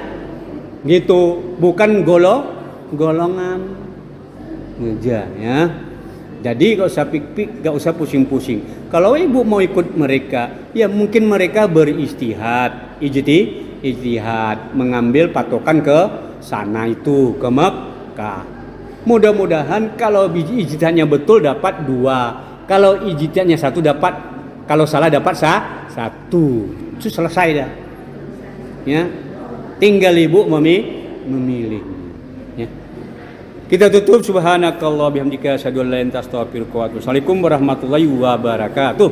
Speaker 1: Gitu, bukan golongan. Aja, ya. Jadi gak usah pik-pik, gak usah pusing-pusing. Kalau ibu mau ikut mereka, ya mungkin mereka beristihad, ijtihad, mengambil patokan ke sana itu, ke Mekah. Mudah-mudahan kalau ijtihadnya betul dapat 2. Kalau ijtihadnya 1 dapat, kalau salah dapat 1. Itu selesai dah. Ya. Tinggal ibu memilih. Ya. Kita tutup, subhanakallah bihamdika asyhadu an la ilaha illa anta astaghfiruka wa atubu ilaik. Assalamualaikum warahmatullahi wabarakatuh.